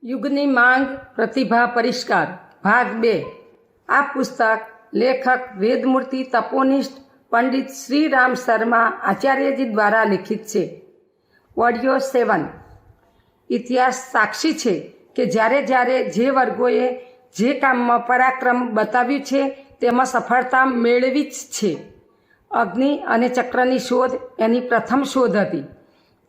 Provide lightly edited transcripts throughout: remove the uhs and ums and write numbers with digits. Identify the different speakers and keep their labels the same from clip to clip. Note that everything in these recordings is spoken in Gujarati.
Speaker 1: યુગની માંગ પ્રતિભા પરિષ્કાર ભાગ 2। આ પુસ્તક લેખક વેદમૂર્તિ તપોનિષ્ઠ પંડિત શ્રીરામ શર્મા આચાર્યજી દ્વારા લિખિત છે। ઓડિયો 7। ઇતિહાસ સાક્ષી છે કે જ્યારે જ્યારે જે વર્ગોએ જે કામમાં પરાક્રમ બતાવ્યું છે તેમાં સફળતા મેળવી જ છે। અગ્નિ અને ચક્રની શોધ એની પ્રથમ શોધ હતી,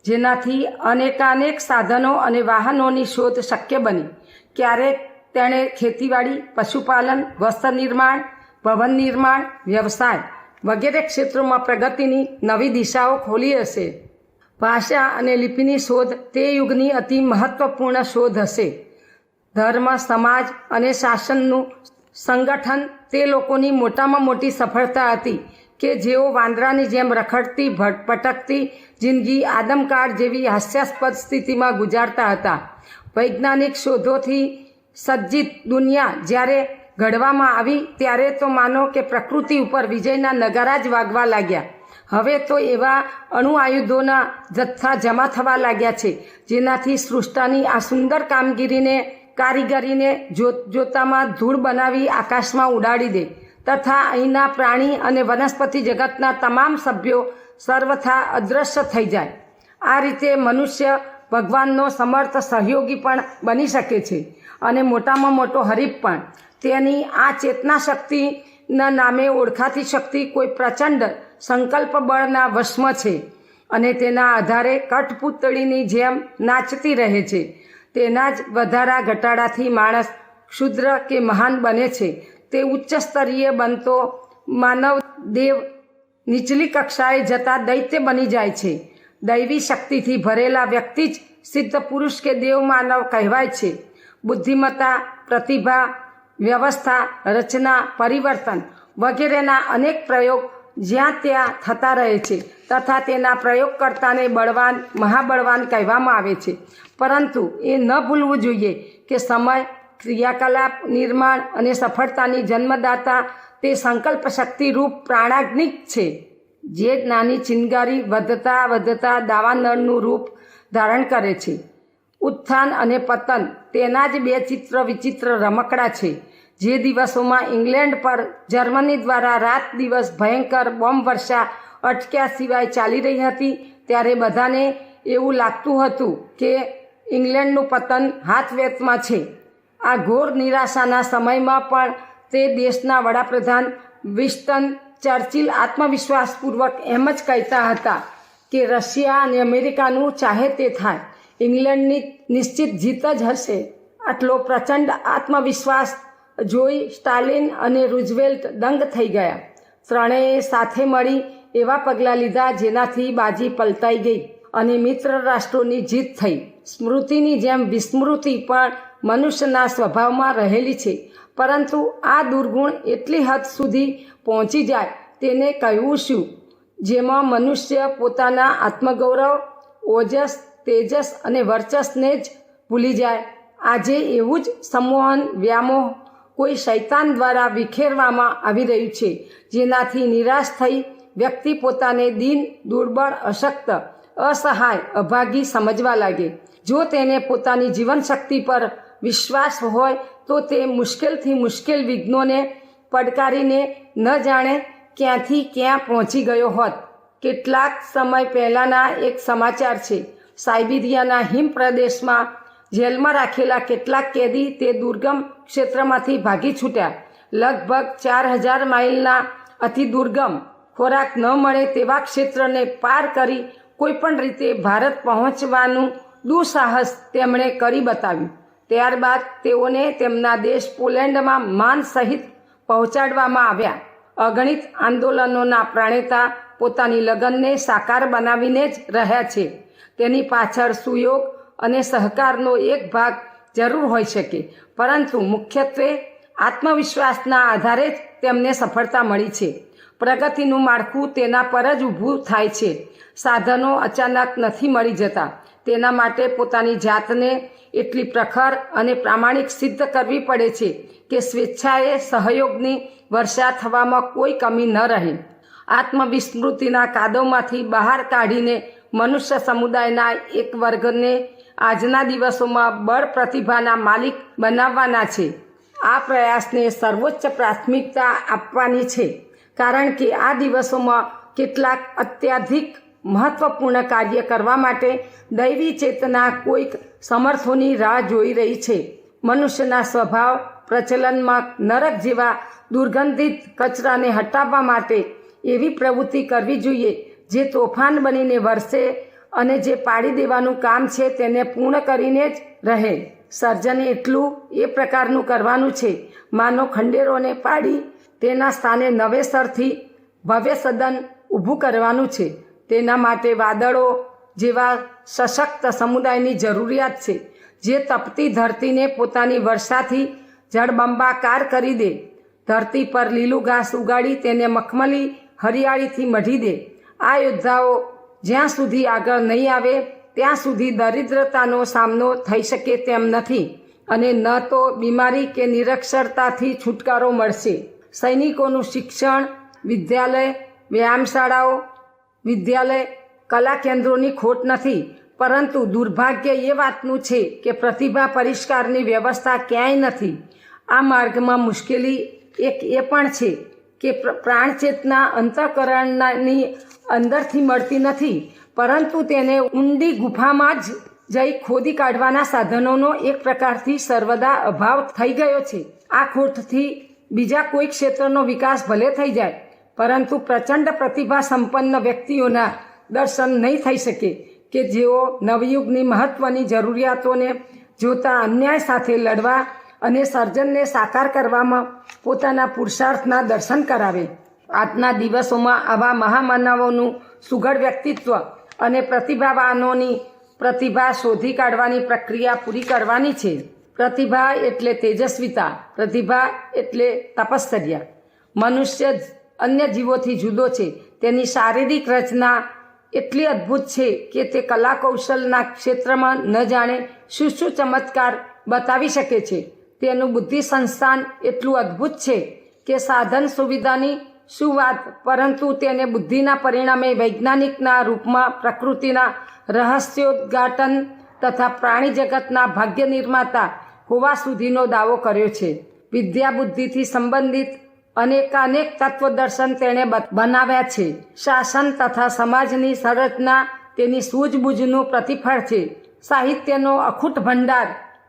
Speaker 1: જેનાથી અનેકાનેક સાધનો અને વાહનોની શોધ શક્ય બની। ક્યારેક તેણે ખેતીવાડી, પશુપાલન, વસ્ત્ર નિર્માણ, ભવન નિર્માણ, વ્યવસાય વગેરે ક્ષેત્રોમાં પ્રગતિની નવી દિશાઓ ખોલી હશે। ભાષા અને લિપિની શોધ તે યુગની અતિ મહત્વપૂર્ણ શોધ હશે। ધર્મ, સમાજ અને શાસનનું સંગઠન તે લોકોની મોટામાં મોટી સફળતા હતી કે જેઓ વાંદરાની જેમ રખડતી ભટકતી જિંદગી આદમકાળ જેવી હાસ્યાસ્પદ સ્થિતિમાં ગુજારતા હતા। વૈજ્ઞાનિક શોધોથી સજ્જિત દુનિયા જ્યારે ઘડવામાં આવી ત્યારે તો માનો કે પ્રકૃતિ ઉપર વિજયના નગારા જ વાગવા લાગ્યા। હવે તો એવા અણુ આયુધોના જથ્થા જમા થવા લાગ્યા છે જેનાથી સૃષ્ટિની આ સુંદર કારીગરીને જોતામાં ધૂળ બનાવી આકાશમાં ઉડાડી દે તથા અહીંના પ્રાણી અને વનસ્પતિ જગતના તમામ સભ્યો સર્વથા અદૃશ્ય થઈ જાય। આ રીતે મનુષ્ય ભગવાનનો સમર્થ સહયોગી પણ બની શકે છે અને મોટામાં મોટો હરીફ પણ। તેની આ ચેતના શક્તિના નામે ઓળખાતી શક્તિ કોઈ પ્રચંડ સંકલ્પ બળના વશમાં છે અને તેના આધારે કઠપૂતળીની જેમ નાચતી રહે છે। તેના જ વધારા ઘટાડાથી માણસ ક્ષુદ્ર કે મહાન બને છે। તે ઉચ્ચ સ્તરીય બનતો માનવ દેવ નીચલી કક્ષાએ જતા દૈત્ય બની જાય છે। દૈવી શક્તિથી ભરેલા વ્યક્તિ જ સિદ્ધ પુરુષ કે દેવ માનવ કહેવાય છે। બુદ્ધિમત્તા, પ્રતિભા, વ્યવસ્થા, રચના, પરિવર્તન વગેરેના અનેક પ્રયોગ જ્યાં ત્યાં થતા રહે છે તથા તેના પ્રયોગકર્તાને બળવાન, મહાબળવાન કહેવામાં આવે છે। પરંતુ એ ન ભૂલવું જોઈએ કે સમય, ક્રિયાકલાપ, નિર્માણ અને સફળતાની જન્મદાતા તે સંકલ્પ શક્તિરૂપ પ્રાણાગ્નિક છે, જે નાની ચિનગારી વધતા દાવાનળનું રૂપ ધારણ કરે છે। ઉત્થાન અને પતન તેના જ બે વિચિત્ર રમકડા છે। જે દિવસોમાં ઇંગ્લેન્ડ પર જર્મની દ્વારા રાત દિવસ ભયંકર બોમ્બ વર્ષા અટક્યા સિવાય ચાલી રહી હતી, ત્યારે બધાને એવું લાગતું હતું કે ઇંગ્લેન્ડનું પતન હાથવેતમાં છે। આ ઘોર નિરાશાના સમયમાં પણ તે દેશના વડાપ્રધાન વિન્સ્ટન ચર્ચિલ આત્મવિશ્વાસપૂર્વક એમ જ કહેતા હતા કે રશિયા અને અમેરિકાનું ચાહે તે થાય, ઇંગ્લેન્ડની નિશ્ચિત જીત જ હશે। આટલો પ્રચંડ આત્મવિશ્વાસ જોઈ સ્ટાલિન અને રૂઝવેલ્ટ દંગ થઈ ગયા। ત્રણેય સાથે મળી એવા પગલાં લીધા જેનાથી બાજી પલટાઈ ગઈ અને મિત્ર રાષ્ટ્રોની જીત થઈ। સ્મૃતિની જેમ વિસ્મૃતિ પણ મનુષ્યના સ્વભાવમાં રહેલી છે, પરંતુ આ દુર્ગુણ એટલી હદ સુધી પહોંચી જાય તેને કહેવું શું, જેમાં મનુષ્ય પોતાના આત્મગૌરવ, ઓજસ, તેજસ અને વર્ચસ્વને જ ભૂલી જાય। આજે એવું જ સંમોહન, વ્યામોહ કોઈ શૈતાન દ્વારા વિખેરવામાં આવી રહ્યું છે, જેનાથી નિરાશ થઈ વ્યક્તિ પોતાને દીન, દુર્બળ, અશક્ત, અસહાય, અભાગી સમજવા લાગે। જો તેને પોતાની જીવનશક્તિ પર વિશ્વાસ હોય તો તે મુશ્કેલથી મુશ્કેલ વિઘ્નોને પડકારીને ન જાણે ક્યાંથી ક્યાં પહોંચી ગયો હોત। કેટલાક સમય પહેલાંના એક સમાચાર છે। સાઇબિરિયાના હિમ પ્રદેશમાં જેલમાં રાખેલા કેટલાક કેદી તે દુર્ગમ ક્ષેત્રમાંથી ભાગી છૂટ્યા। લગભગ 4000 માઇલના અતિ દુર્ગમ, ખોરાક ન મળે તેવા ક્ષેત્રને પાર કરી કોઈપણ રીતે ભારત પહોંચવાનું દુઃસાહસ તેમણે કરી બતાવ્યું। ત્યારબાદ તેઓને તેમના દેશ પોલેન્ડમાં માન સહિત પહોંચાડવામાં આવ્યા। અગણિત આંદોલનોના પ્રણેતા પોતાની લગનને સાકાર બનાવીને જ રહ્યા છે। તેની પાછળ સુયોગ અને સહકારનો એક ભાગ જરૂર હોઈ શકે, પરંતુ મુખ્યત્વે આત્મવિશ્વાસના આધારે જ તેમને સફળતા મળી છે। પ્રગતિનું માળખું તેના પર જ ઊભું થાય છે। સાધનો અચાનક નથી મળી જતા। તેના માટે પોતાની જાતને એટલી પ્રખર અને પ્રામાણિક સિદ્ધ કરવી પડે છે કે સ્વેચ્છાએ સહયોગની વર્ષા થવામાં કોઈ કમી ન રહે। આત્મવિસ્મૃતિના કાદવમાંથી બહાર કાઢીને મનુષ્ય સમુદાયના એક વર્ગને આજના દિવસોમાં બળ પ્રતિભાના માલિક બનાવવાના છે. આ પ્રયાસને સર્વોચ્ચ પ્રાથમિકતા આપવાની છે, કારણ કે આ દિવસોમાં કેટલાક અત્યાધિક મહત્વપૂર્ણ કાર્ય કરવા માટે દૈવી ચેતના કોઈક સમર્થોની રાહ જોઈ રહી છે. મનુષ્યના સ્વભાવ પ્રચલનમાં નરક જેવા દુર્ગંધિત કચરાને હટાવવા માટે એવી પ્રવૃત્તિ કરવી જોઈએ જે તોફાન બનીને વરસે અને જે પાડી દેવાનું કામ છે તેને પૂર્ણ કરીને જ રહે. સર્જને એટલું એ પ્રકારનું કરવાનું છે, માનો ખંડેરોને પાડી તેના સ્થાને નવેસરથી ભવ્ય સદન ઊભું કરવાનું છે. તેના માટે વાદળો જેવા સશક્ત સમુદાયની જરૂરિયાત છે, જે તપતી ધરતીને પોતાની વર્ષાથી જળબંબાકાર કરી દે, ધરતી પર લીલું ઘાસ ઉગાડી તેને મખમલી હરિયાળીથી મઢી દે. આ યોદ્ધાઓ જ્યાં સુધી આગળ નહીં આવે ત્યાં સુધી દરિદ્રતાનો સામનો થઈ શકે તેમ નથી, અને ન તો બીમારી કે નિરક્ષરતાથી છુટકારો મળશે. સૈનિકોનું શિક્ષણ, વિદ્યાલય, વ્યાયામશાળાઓ, કલા કેન્દ્રોની ખોટ નથી, પરંતુ દુર્ભાગ્ય એ વાતનું છે કે પ્રતિભા પરિષ્કારની વ્યવસ્થા ક્યાંય નથી. આ માર્ગમાં મુશ્કેલી એક એ પણ છે કે પ્રાણચેતના અંતઃકરણની અંદરથી મળતી નથી, પરંતુ તેને ઊંડી ગુફામાં જ જઈ ખોદી કાઢવાના સાધનોનો એક પ્રકારથી સર્વદા અભાવ થઈ ગયો છે. આ ખોટથી બીજા કોઈ ક્ષેત્રનો વિકાસ ભલે થઈ જાય, પરંતુ પ્રચંડ પ્રતિભા સંપન્ન વ્યક્તિઓના દર્શન નહીં થઈ શકે કે જેઓ નવયુગની મહત્વની જરૂરિયાતોને જોતા અન્યાય સાથે લડવા અને સર્જનને સાકાર કરવામાં પોતાના પુરુષાર્થના દર્શન કરાવે. આજના દિવસોમાં આવા મહામાનવોનું સુઘડ વ્યક્તિત્વ અને પ્રતિભાવાનોની પ્રતિભા શોધી કાઢવાની પ્રક્રિયા પૂરી કરવાની છે. પ્રતિભા એટલે તેજસ્વીતા, પ્રતિભા એટલે તપશ્ચર્યા. મનુષ્ય અન્ય જીવોથી જુદો છે. તેની શારીરિક રચના એટલી અદ્ભુત છે કે તે કલા કૌશલના ક્ષેત્રમાં ન જાણે શું શું ચમત્કાર બતાવી શકે છે. તેનું બુદ્ધિ સંસ્થાન એટલું અદ્ભુત છે કે સાધન સુવિધાની શું વાત, પરંતુ તેને બુદ્ધિના પરિણામે વૈજ્ઞાનિકના રૂપમાં પ્રકૃતિના રહસ્યોદ્ઘાટન તથા પ્રાણી જગતના ભાગ્ય નિર્માતા હોવા સુધીનો દાવો કર્યો છે. વિદ્યા બુદ્ધિથી સંબંધિત અનેકાનેક તત્વદર્શન તેણે બનાવ્યા છે. શાસન તથા સમાજની સંરચના તેની સૂઝબૂઝનું પ્રતિફળ છે. સાહિત્યનો અખૂટ ભંડાર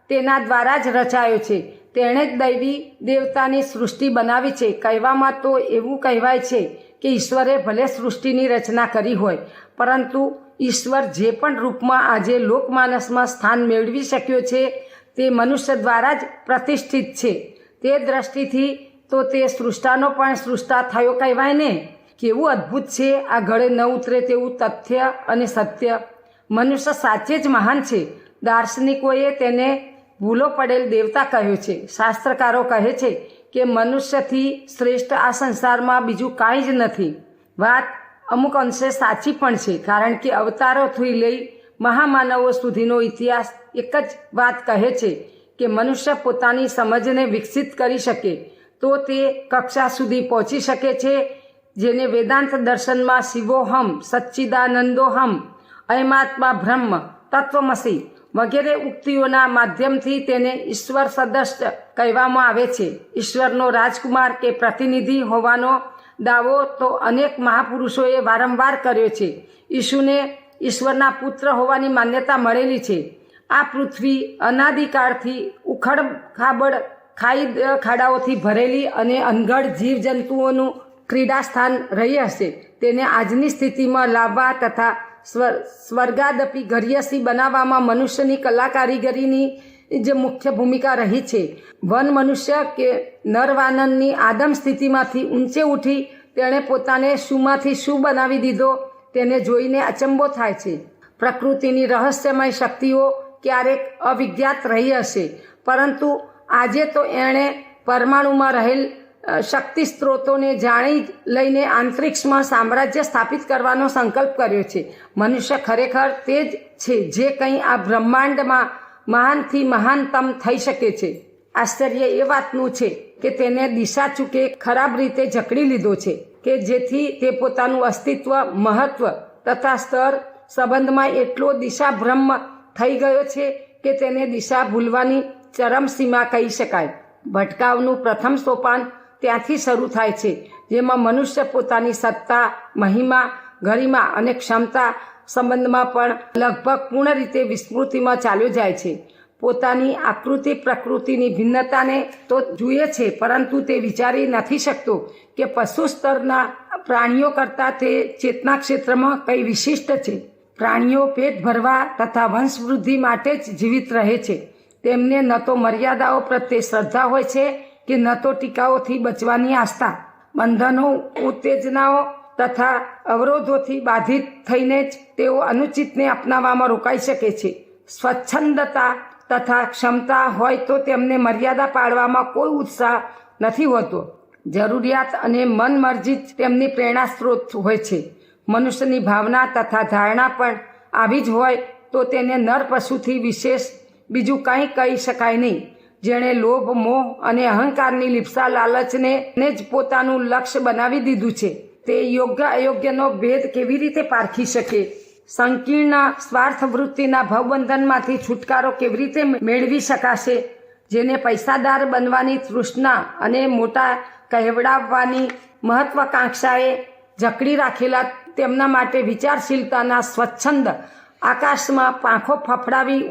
Speaker 1: તેના દ્વારા જ રચાયો છે. તેણે જ દૈવી દેવતાની સૃષ્ટિ બનાવી છે. કહેવામાં તો એવું કહેવાય છે કે ઈશ્વરે ભલે સૃષ્ટિની રચના કરી હોય, પરંતુ ઈશ્વર જે પણ રૂપમાં આજે લોકમાનસમાં સ્થાન મેળવી શક્યો છે તે મનુષ્ય દ્વારા જ પ્રતિષ્ઠિત છે. તે દ્રષ્ટિથી તો તે સૃષ્ટાનો પણ સૃષ્ટા થયો કહેવાય ને. કેવું અદ્ભુત છે આ ગળે ન ઉતરે તેવું તથ્ય અને સત્ય. મનુષ્ય સાચે જ મહાન છે. દાર્શનિકોએ તેને ભૂલો પડેલ દેવતા કહ્યો છે. શાસ્ત્રકારો કહે છે કે મનુષ્યથી શ્રેષ્ઠ આ સંસારમાં બીજું કાંઈ જ નથી. વાત અમુક અંશે સાચી પણ છે, કારણ કે અવતારોથી લઈ મહામાનવો સુધીનો ઇતિહાસ એક જ વાત કહે છે કે મનુષ્ય પોતાની સમજને વિકસિત કરી શકે તો તે કક્ષા સુધી પહોંચી શકે છે જેને વેદાંત દર્શનમાં શિવોહમ, સચ્ચિદાનંદોહમ, અયમાત્મા બ્રહ્મ, તત્વમસી વગેરે ઉક્તિઓના માધ્યમથી તેને ઈશ્વર સદસ્ત કહેવામાં આવે છે. ઈશ્વરનો રાજકુમાર કે પ્રતિનિધિ હોવાનો દાવો તો અનેક મહાપુરુષોએ વારંવાર કર્યો છે. ઈશુને ઈશ્વરના પુત્ર હોવાની માન્યતા મળેલી છે. આ પૃથ્વી અનાદિકાળથી ઉખડ ખાડાઓથી ભરેલી અને અનગઢ જીવજંતુઓનું ક્રીડા સ્થાન રહી હશે. તેને આજની સ્થિતિમાં લાવવા તથા સ્વર્ગાદપી ગર્યસી બનાવવામાં મનુષ્યની કલા કારીગરીની જે મુખ્ય ભૂમિકા રહી છે. વન મનુષ્ય કે નરવાનનની આદમ સ્થિતિમાંથી ઊંચે ઉઠી તેણે પોતાને શુંમાંથી શું બનાવી દીધો તેને જોઈને અચંબો થાય છે. પ્રકૃતિની રહસ્યમય શક્તિઓ ક્યારેક અવિજ્ઞાત રહી હશે, પરંતુ આજે તો એણે પરમાણુમાં રહેલ શક્તિ સ્ત્રોતોને જાણી લઈને અંતરિક્ષમાં સામ્રાજ્ય સ્થાપિત કરવાનો સંકલ્પ કર્યો છે. મનુષ્ય ખરેખર તે જ છે જે કંઈ આ બ્રહ્માંડમાં મહાનથી મહાનતમ થઈ શકે છે. આશ્ચર્ય એ વાતનું છે કે તેને દિશા ચૂકે ખરાબ રીતે જકડી લીધો છે કે જેથી તે પોતાનું અસ્તિત્વ, મહત્વ તથા સ્તર સંબંધમાં એટલો દિશાભ્રમ થઈ ગયો છે કે તેને દિશા ભૂલવાની ચરમસીમા કહી શકાય. ભટકાવનું પ્રથમ સોપાન ત્યાંથી શરૂ થાય છે, જેમાં મનુષ્ય પોતાની સત્તા, મહિમા, ગરિમા અને ક્ષમતા સંબંધમાં પણ લગભગ પૂર્ણ રીતે વિસ્મૃતિમાં ચાલ્યો જાય છે. પોતાની આકૃતિ પ્રકૃતિની ભિન્નતાને તો જુએ છે, પરંતુ તે વિચારી નથી શકતો કે પશુ સ્તરના પ્રાણીઓ કરતાં તે ચેતના ક્ષેત્રમાં કંઈ વિશિષ્ટ છે. પ્રાણીઓ પેટ ભરવા તથા વંશવૃદ્ધિ માટે જ જીવિત રહે છે. તેમને ન તો મર્યાદાઓ પ્રત્યે શ્રદ્ધા હોય છે કે ન તો ટીકાઓથી બચવાની આસ્થા. બંધનો, ઉત્તેજનાઓ તથા અવરોધોથી બાધિત થઈને જ તેઓ અનુચિતને અપનાવવામાં રોકાઈ શકે છે. સ્વચ્છંદતા તથા ક્ષમતા હોય તો તેમને મર્યાદા પાડવામાં કોઈ ઉત્સાહ નથી હોતો. જરૂરિયાત અને મનમરજી જ તેમની પ્રેરણા સ્ત્રોત હોય છે. મનુષ્યની ભાવના તથા ધારણા પણ આવી જ હોય તો તેને નર પશુથી વિશેષ બીજું કંઈ કહી શકાય નહીં. જેણે લોભ, મોહ અને અહંકારની લિપ્સા લાલચને જ પોતાનું લક્ષ્ય બનાવી દીધું છે, તે યોગ્ય અયોગ્યનો ભેદ કેવી રીતે પારખી શકે? સંકીર્ણ સ્વાર્થ વૃત્તિના ભવબંધનમાંથી છુટકારો કેવી રીતે મેળવી શકાશે? જેને પૈસાદાર બનવાની તૃષ્ણા અને મોટા કહેવડાવવાની મહત્વાકાંક્ષાએ જકડી રાખેલા તેમના માટે વિચારશીલતાના સ્વચ્છંદ આકાશમાં પાંખો ફફડાવી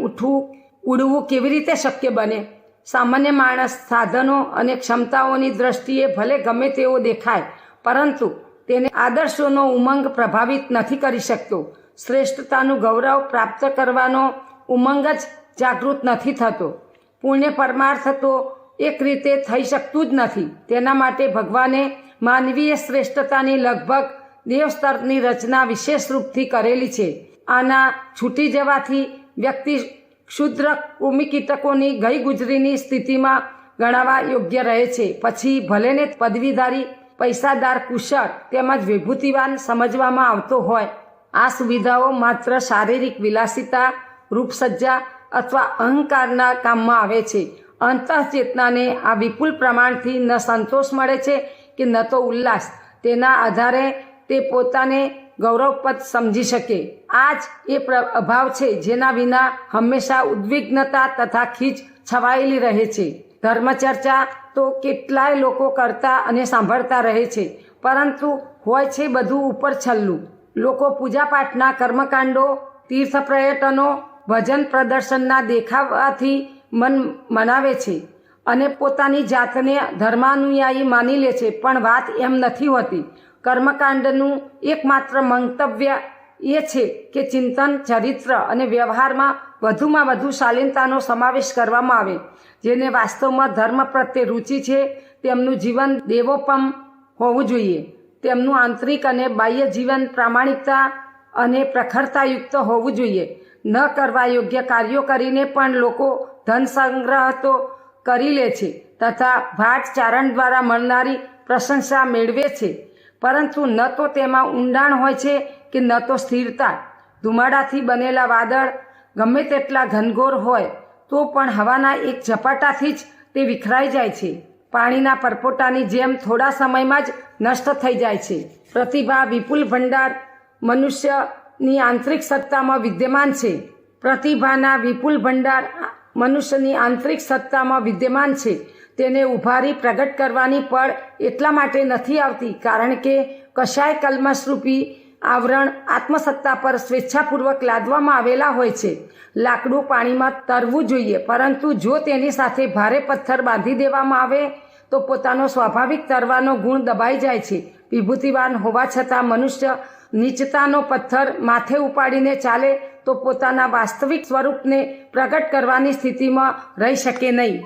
Speaker 1: ઉડવું કેવી રીતે શક્ય બને? સામાન્ય માણસ સાધનો અને ક્ષમતાઓની દ્રષ્ટિએ ભલે ગમે તેવો દેખાય, પરંતુ તેને આદર્શોનો ઉમંગ પ્રભાવિત નથી કરી શકતો. શ્રેષ્ઠતાનું ગૌરવ પ્રાપ્ત કરવાનો ઉમંગ જ જાગૃત નથી થતો. પુણ્ય પરમાર્થ તો એક રીતે થઈ શકતું જ નથી. તેના માટે ભગવાને માનવીય શ્રેષ્ઠતાની લગભગ દેવ સ્તરની રચના વિશેષ રૂપથી કરેલી છે. આના છૂટી જવાથી વ્યક્તિ ક્ષુદ્ર કૃમિકીટકોની ગઈ ગુજરીની સ્થિતિમાં ગણાવા યોગ્ય રહે છે. પછી ભલેને પદવીધારી, પૈસાદાર, કુશળ તેમજ વિભૂતિવાન સમજવામાં આવતો હોય. આ સુવિધાઓ માત્ર શારીરિક વિલાસિતા, રૂપસજ્જા અથવા અહંકારના કામમાં આવે છે. અંતઃચેતનાને આ વિપુલ પ્રમાણથી ન સંતોષ મળે છે કે ન તો ઉલ્લાસ. તેના આધારે તે પોતાને ગૌરવપદ સમજી શકે. આ જ એ અભાવ છે જેના વિના હંમેશા ઉદ્વિગ્નતા તથા ખીચ છવાયેલી રહે છે. ધર્મચર્ચા તો કેટલાય લોકો કરતા અને સાંભળતા રહે છે, પરંતુ હોય છે બધું ઉપર છલ્લું. લોકો પૂજાપાઠના કર્મકાંડો, તીર્થ પર્યટનો, ભજન પ્રદર્શનના દેખાવાથી મન મનાવે છે અને પોતાની જાતને ધર્માનુયાયી માની લે છે, પણ વાત એમ નથી હોતી. કર્મકાંડનું એકમાત્ર મંતવ્ય એ છે કે ચિંતન, ચરિત્ર અને વ્યવહારમાં વધુમાં વધુ શાલીનતાનો સમાવેશ કરવામાં આવે. જેને વાસ્તવમાં ધર્મ પ્રત્યે રુચિ છે તેમનું જીવન દેવોપમ હોવું જોઈએ. તેમનું આંતરિક અને બાહ્ય જીવન પ્રામાણિકતા અને પ્રખરતાયુક્ત હોવું જોઈએ. ન કરવા યોગ્ય કાર્યો કરીને પણ લોકો ધન સંગ્રહ તો કરી લે છે તથા ભાટ ચારણ દ્વારા મળનારી પ્રશંસા મેળવે છે, પરંતુ ન તો તેમાં ઊંડાણ હોય છે કે ન તો સ્થિરતા. ધુમાડાથી બનેલા વાદળ ગમે તેટલા ઘનઘોર હોય તો પણ હવાના એક ઝપાટાથી જ તે વિખરાઈ જાય છે. પાણીના પરપોટાની જેમ થોડા સમયમાં જ નષ્ટ થઈ જાય છે. પ્રતિભા વિપુલ ભંડાર મનુષ્યની આંતરિક સત્તામાં વિદ્યમાન છે. પ્રતિભાના વિપુલ ભંડાર મનુષ્યની આંતરિક સત્તામાં વિદ્યમાન છે. તેને ઉભારી પ્રગટ કરવાની પળ એટલા માટે નથી આવતી કારણ કે કશાય કલ્મશરૂપી આવરણ આત્મસત્તા પર સ્વેચ્છાપૂર્વક લાદવામાં આવેલા હોય છે. લાકડું પાણીમાં તરવું જોઈએ, પરંતુ જો તેની સાથે ભારે પથ્થર બાંધી દેવામાં આવે તો પોતાનો સ્વાભાવિક તરવાનો ગુણ દબાઈ જાય છે. વિભૂતિવાન હોવા છતાં મનુષ્ય નીચતાનો પથ્થર માથે ઉપાડીને ચાલે તો પોતાના વાસ્તવિક સ્વરૂપને પ્રગટ કરવાની સ્થિતિમાં રહી શકે નહીં.